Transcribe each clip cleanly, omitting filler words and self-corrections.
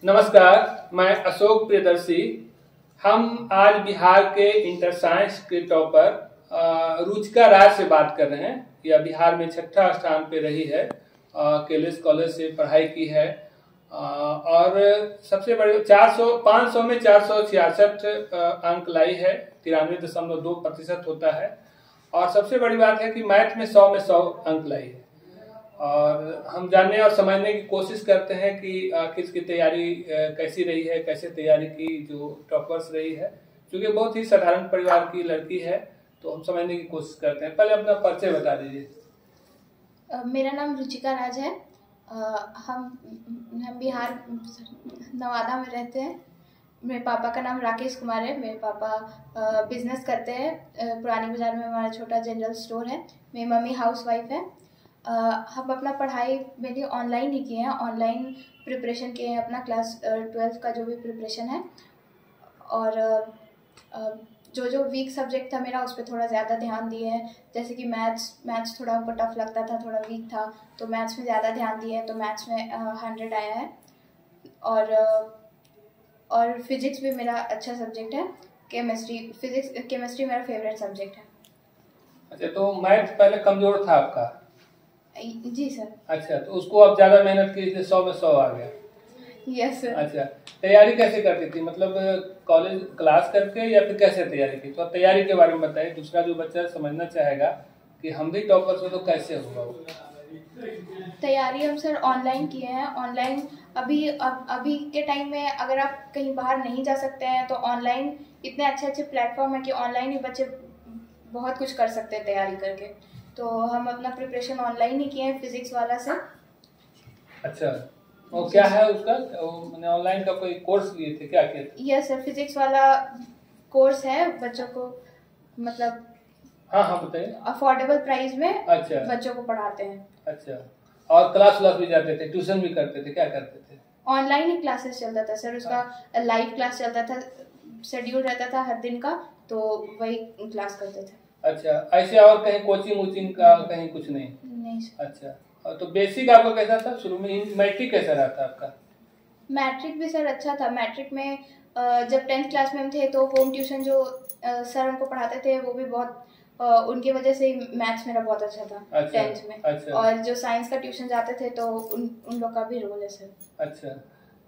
नमस्कार, मैं अशोक प्रियदर्शी। हम आज बिहार के इंटर साइंस के टॉपर रुचिका राज से बात कर रहे हैं। यह बिहार में छठा स्थान पे रही है। केलेस कॉलेज से पढ़ाई की है और सबसे बड़े 500 में 466 अंक लाई है। 93.2% होता है। और सबसे बड़ी बात है कि मैथ में 100 में 100 अंक लाई है। और हम जानने और समझने की कोशिश करते हैं कि किसकी तैयारी कैसी रही है, कैसे तैयारी की जो टॉपर्स रही है। क्योंकि बहुत ही साधारण परिवार की लड़की है, तो हम समझने की कोशिश करते हैं। पहले अपना परिचय बता दीजिए। मेरा नाम रुचिका राज है। हम बिहार नवादा में रहते हैं। मेरे पापा का नाम राकेश कुमार है। मेरे पापा बिजनेस करते हैं। पुरानी बाजार में हमारा छोटा जनरल स्टोर है। मेरी मम्मी हाउस वाइफ है। हम अपना पढ़ाई मेरी ऑनलाइन ही किए हैं। ऑनलाइन प्रिपरेशन किए हैं अपना क्लास 12th का जो भी प्रिपरेशन है। और जो वीक सब्जेक्ट था मेरा, उस पर थोड़ा ज़्यादा ध्यान दिए हैं। जैसे कि मैथ्स थोड़ा हमको टफ लगता था, थोड़ा वीक था, तो मैथ्स में ज़्यादा ध्यान दिए हैं, तो मैथ्स में 100 आया है। और फिजिक्स भी मेरा अच्छा सब्जेक्ट है। केमिस्ट्री मेरा फेवरेट सब्जेक्ट है। अच्छा, तो मैथ पहले कमजोर था आपका? जी सर। अच्छा, तो उसको आप ज्यादा मेहनत की इसलिए 100 में 100 आ गया? Yes sir. अच्छा, तैयारी कैसे करती थी? मतलब कॉलेज क्लास करके या फिर कैसे तैयारी की? तो तैयारी के बारे में बताइए। दूसरा जो बच्चा समझना चाहेगा कि हम भी टॉपर्स हो तो कैसे होगा वो। तैयारी हम सर ऑनलाइन किए हैं। ऑनलाइन अभी के टाइम में अगर आप कहीं बाहर नहीं जा सकते हैं, तो ऑनलाइन इतने अच्छे प्लेटफॉर्म है कि ऑनलाइन ही बच्चे बहुत कुछ कर सकते हैं तैयारी करके। तो हम अपना प्रिपरेशन ऑनलाइन ही किए हैं फिजिक्स वाला से। अच्छा, और क्या है उसका? मैंने ऑनलाइन का कोई कोर्स लिए थे, क्या किए थे? यस सर, फिजिक्स वाला कोर्स है बच्चों को, मतलब हाँ बताइए। अफोर्डेबल प्राइस में अच्छा, बच्चों को पढ़ाते हैं। अच्छा, और क्लास भी जाते थे, ट्यूशन भी करते थे, क्या करते थे? ऑनलाइन ही क्लासेस चलता था सर। उसका लाइव क्लास चलता था, शेड्यूल रहता था हर दिन का, तो वही क्लास करते थे। अच्छा, ऐसे और कहीं कोचिंग वोचिंग का कहीं कुछ नहीं? नहीं सर। अच्छा, और तो बेसिक आपका कैसा था शुरू में? मैट्रिक कैसा रहा था आपका? मैट्रिक भी सर अच्छा था। मैट्रिक में जब 10th क्लास में हम थे, तो होम ट्यूशन जो सर हमको पढ़ाते थे, वो भी बहुत उनकी वजह से मैथ्स मेरा बहुत अच्छा था। अच्छा, 10th में। अच्छा। और जो साइंस का ट्यूशन जाते थे, तो उन लोग का भी रोल है सर। अच्छा,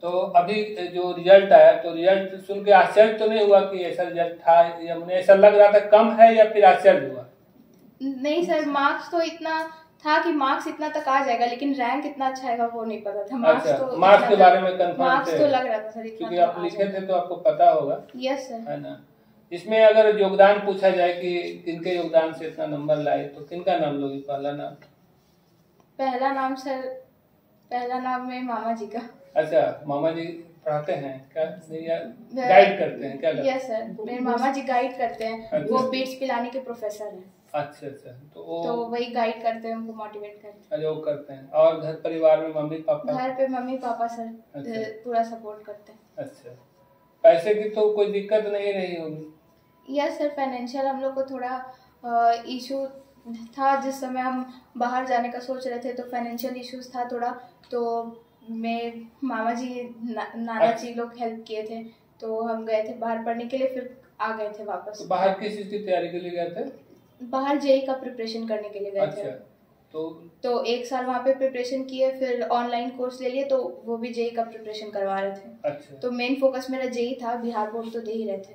तो अभी जो रिजल्ट आया, तो रिजल्ट सुन के आश्चर्य तो नहीं हुआ कि ऐसा रिजल्ट था? या मुझे ऐसा लग रहा था कम है, या फिर आश्चर्य हुआ? नहीं सर, मार्क्स तो इतना था कि मार्क्स इतना तक आ जाएगा, लेकिन रैंक इतना अच्छा आएगा वो नहीं पता था। मार्क्स के बारे में कंफर्म मार्क्स तो लग रहा था सर, क्योंकि आप लिखे थे तो आपको पता होगा। Yes sir. है ना? इसमें अगर योगदान पूछा जाए कि किनके योगदान से इतना नंबर लाए, तो किनका नाम लोगे? पहला नाम? पहला नाम सर, पहला नाम मेरे मामा जी का। अच्छा, मामा जी पढ़ाते हैं क्या या गाइड करते हैं, क्या करते हैं? यस सर, मेरे मामा जी गाइड करते हैं। अच्छा। वो बीट्स पिलानी के प्रोफेसर हैं। अच्छा, तो वही गाइड करते हैं, उनको मोटिवेट करते हैं। अच्छा, वो करते हैं। और घर परिवार में मम्मी पापा? घर पे मम्मी पापा सर अच्छा। पूरा सपोर्ट करते हैं। अच्छा, पैसे की तो कोई दिक्कत नहीं रही होगी? यस सर, फाइनेंशियल हम लोग को थोड़ा इशू था। जिस समय हम बाहर जाने का सोच रहे थे, तो फाइनेंशियल इश्यूज था थोड़ा। तो मेरे मामा जी नाना जी लोग हेल्प किए थे, तो हम गए थे बाहर पढ़ने के लिए, फिर आ गए थे वापस। तो बाहर किस चीज की तैयारी के लिए गए थे? बाहर जेई का प्रिपरेशन करने के लिए गए थे। तो 1 साल वहाँ पे प्रिपरेशन किए, फिर ऑनलाइन कोर्स ले लिए, तो वो भी जेई का प्रिपरेशन करवा रहे थे। अच्छा। तो मेन फोकस मेरा जेई था। बिहार बोर्ड तो दे ही रहे थे।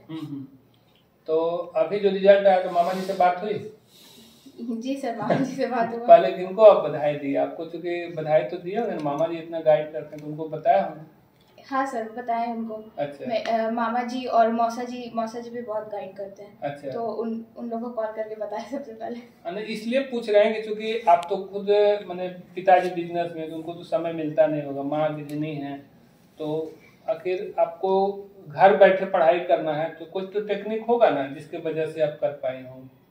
तो अभी जो रिजल्ट आया, तो मामा जी से बात हुई? जी सर, मामा जी से बात हुआ। पहले किनको आप बधाई दी? आपको चूंकि बधाई तो दिया, मामा जी इतना गाइड करते हैं, तो उनको बताया हमने? हाँ सर, बताए उनको। अच्छा। मामा जी और मौसा जी भी बहुत गाइड करते हैं। अच्छा। तो उन लोगों को कॉल करके बताया सबसे पहले। इसलिए पूछ रहे हैं कि चूंकि आप तो खुद मैंने पिताजी बिजनेस में, तो उनको तो समय मिलता नहीं होगा, माँ गृहिणी है, तो आखिर आपको घर बैठे पढ़ाई करना है, तो कुछ तो टेक्निक होगा ना जिसके वजह से आप कर पाए होंगे।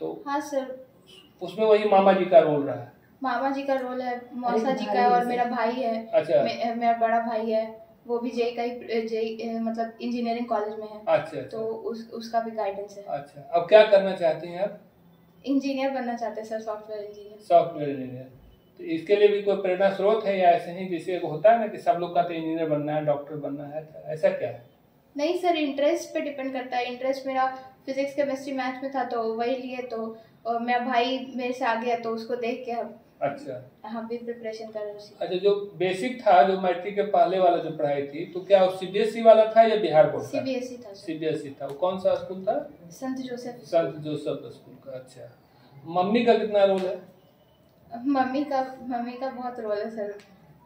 तो हाँ सर, उसमें वही मामा जी का रोल रहा है? मामा जी का रोल है, मौसा जी का, और मेरा भाई है। अच्छा। मेरा बड़ा भाई है, वो भी जेई मतलब इंजीनियरिंग कॉलेज में है। अच्छा। तो उसका भी गाइडेंस है। अच्छा, अब क्या करना चाहती हैं आप? इंजीनियर बनना चाहते हैं sir, software engineer. Software engineer. तो इसके लिए भी कोई प्रेरणा स्रोत है या ऐसे ही जैसे होता है ना कि सब लोग का तो इंजीनियर बनना है, डॉक्टर बनना है, ऐसा क्या है? नहीं सर, इंटरेस्ट पे डिपेंड करता है। इंटरेस्ट मेरा फिजिक्स केमिस्ट्री मैथ्स में था तो वही लिए, तो मेरा भाई मेरे से आ गया तो उसको देख के अच्छा हम भी प्रिपरेशन कर रहे हैं। अच्छा, जो बेसिक था, जो मैट्रिक के पहले वाला जो पढ़ाई थी, तो क्या वो सीबीएसई वाला था या बिहार बोर्ड? सीबीएसई था। सीबीएसई था। वो कौन सा स्कूल था? संत जोसेफ स्कूल का। अच्छा, मम्मी का कितना रोल है? मम्मी का बहुत रोल है सर।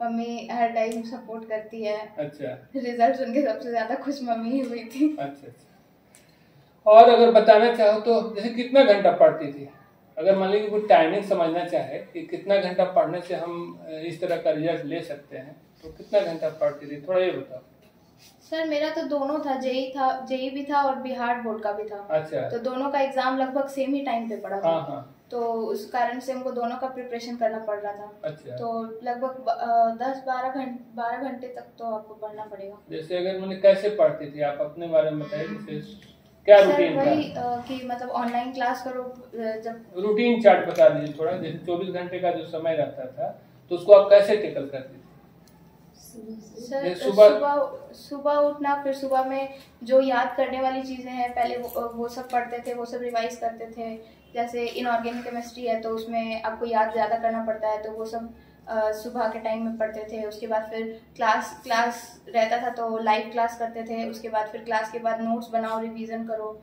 मम्मी हर टाइम सपोर्ट करती है। अच्छा, रिजल्ट सुन के सबसे ज्यादा खुश मम्मी ही हुई थी। अच्छा। और अगर बताना चाहो तो जैसे कितना घंटा पढ़ती थी? अगर मान लीजिए कोई टाइमिंग समझना चाहे कि कितना घंटा पढ़ने से हम इस तरह का रिजल्ट ले सकते हैं, तो कितना घंटा पढ़ती थी, थोड़ा ये बताओ। सर मेरा तो दोनों था, जेई भी था और बिहार बोर्ड का भी था। अच्छा, तो दोनों का एग्जाम लगभग सेम ही टाइम पे पड़ा था। हाँ हाँ। तो उस कारण से हमको दोनों का प्रिपरेशन करना पड़ रहा था। अच्छा, तो लगभग 12 घंटे तक तो आपको पढ़ना पड़ेगा। जैसे अगर मैंने कैसे पढ़ती थी, आप अपने बारे में बताइए। जैसे क्या रूटीन वही था? कि मतलब ऑनलाइन क्लास करो। जब रूटीन चार्ट बता दीजिए थोड़ा। जैसे 24 घंटे का जो समय रहता था तो उसको आप कैसे टेकल करती थी? सर सुबह उठना, फिर सुबह में जो याद करने वाली चीज़ें हैं पहले वो सब पढ़ते थे, वो सब रिवाइज करते थे। जैसे इनऑर्गेनिक केमिस्ट्री है तो उसमें आपको याद ज़्यादा करना पड़ता है, तो वो सब सुबह के टाइम में पढ़ते थे। उसके बाद फिर क्लास रहता था तो लाइव क्लास करते थे। उसके बाद फिर क्लास के बाद नोट्स बनाओ, रिवीजन करो,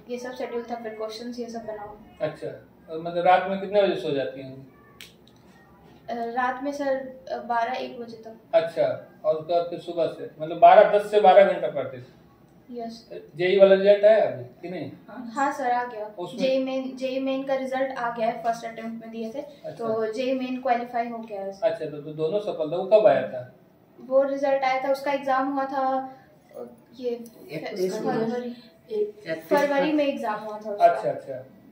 ये सब शेड्यूल था। फिर क्वेश्चंस ये सब बनाओ। अच्छा, और मतलब रात में कितने बजे सो जाती हैं? रात में सर 12-1 बजे तक। अच्छा, और उसके बाद फिर सुबह से मतलब 10 से 12 घंटा पढ़ते थे। यस। जेई वाला रिजल्ट आया अभी कि नहीं? हाँ सर, आ गया। जेई मेन का रिजल्ट आ गया है, फर्स्ट अटेम्प्ट में दिए थे। अच्छा। तो जेई मेन क्वालिफाई हो गया है। अच्छा, तो दोनों सफल था। वो कब आया था? वो रिजल्ट आया था, उसका एग्जाम हुआ था ये फरवरी में एग्जाम हुआ था उसका। अच्छा,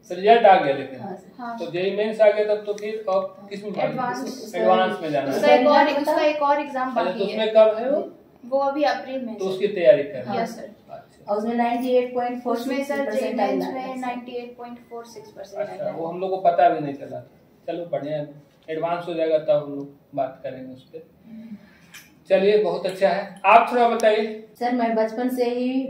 तो रिजल्ट आ गया लेकिन। हाँ। तो जेई मेंस आ गया तब तो फिर अब किस में? एडवांस में जाना है। उसका एक और एग्जाम बाकी है। तो उसमें कब है वो अभी अप्रैल में। तो उसकी तैयारी कर रहे हैं? Yes sir. और उसमें 98.46% में 98.46% आया। अच्छा, वो हम लोग को पता भी नहीं चला। चलो बढ़िया, एडवांस हो जाएगा तब हम लोग बात करेंगे उस पर। चलिए, बहुत अच्छा है। आप थोड़ा बताइए। सर मैं बचपन से ही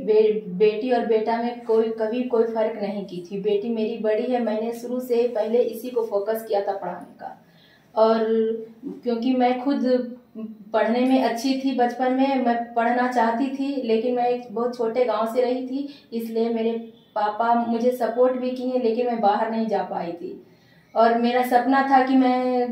बेटी और बेटा में कभी कोई फर्क नहीं की थी। बेटी मेरी बड़ी है, मैंने शुरू से पहले इसी को फोकस किया था पढ़ाने का। और क्योंकि मैं खुद पढ़ने में अच्छी थी, बचपन में मैं पढ़ना चाहती थी, लेकिन मैं एक बहुत छोटे गांव से रही थी, इसलिए मेरे पापा मुझे सपोर्ट भी किए, लेकिन मैं बाहर नहीं जा पाई थी। और मेरा सपना था कि मैं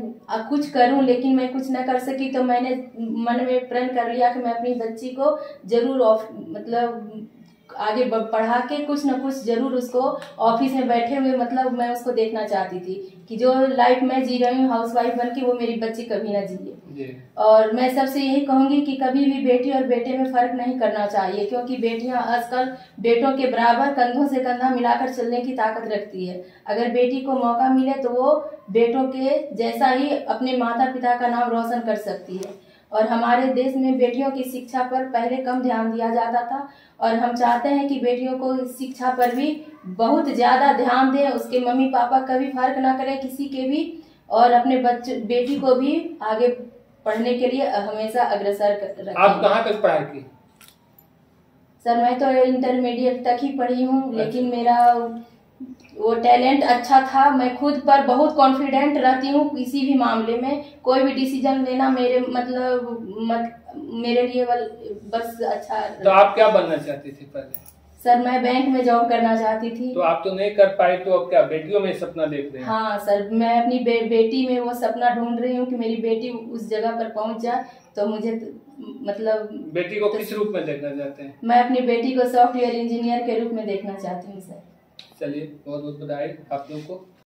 कुछ करूं, लेकिन मैं कुछ न कर सकी। तो मैंने मन में प्रण कर लिया कि मैं अपनी बच्ची को जरूर मतलब आगे पढ़ा के कुछ न कुछ जरूर उसको ऑफिस में बैठे हुए मतलब मैं उसको देखना चाहती थी कि जो लाइफ मैं जी रही हूँ हाउसवाइफ बन के, वो मेरी बच्ची कभी ना जिए। और मैं सबसे यही कहूंगी कि कभी भी बेटी और बेटे में फर्क नहीं करना चाहिए, क्योंकि बेटियां आजकल बेटों के बराबर कंधों से कंधा मिलाकर चलने की ताकत रखती है। अगर बेटी को मौका मिले तो वो बेटों के जैसा ही अपने माता पिता का नाम रोशन कर सकती है। और हमारे देश में बेटियों की शिक्षा पर पहले कम ध्यान दिया जाता था, और हम चाहते हैं कि बेटियों को शिक्षा पर भी बहुत ज़्यादा ध्यान दें। उसके मम्मी पापा कभी फर्क ना करें किसी के भी, और अपने बेटी को भी आगे पढ़ने के लिए हमेशा अग्रसर रखें। आप कहाँ तक पढ़ाई की? सर मैं तो इंटरमीडिएट तक ही पढ़ी हूँ, लेकिन मेरा वो टैलेंट अच्छा था। मैं खुद पर बहुत कॉन्फिडेंट रहती हूँ। किसी भी मामले में कोई भी डिसीजन लेना मेरे लिए बस अच्छा। तो आप क्या बनना चाहती थी पहले? सर मैं बैंक में जॉब करना चाहती थी। तो आप तो नहीं कर पाई, तो अब क्या बेटियों में सपना देख रहे हैं? हाँ सर, मैं अपनी बेटी में वो सपना ढूंढ रही हूँ कि मेरी बेटी उस जगह पर पहुँच जाए। तो मुझे मतलब बेटी को किस रूप में देखना चाहते हैं? मैं अपनी बेटी को सॉफ्टवेयर इंजीनियर के रूप में देखना चाहती हूँ सर। चलिए, बहुत बहुत बधाई आप लोग को।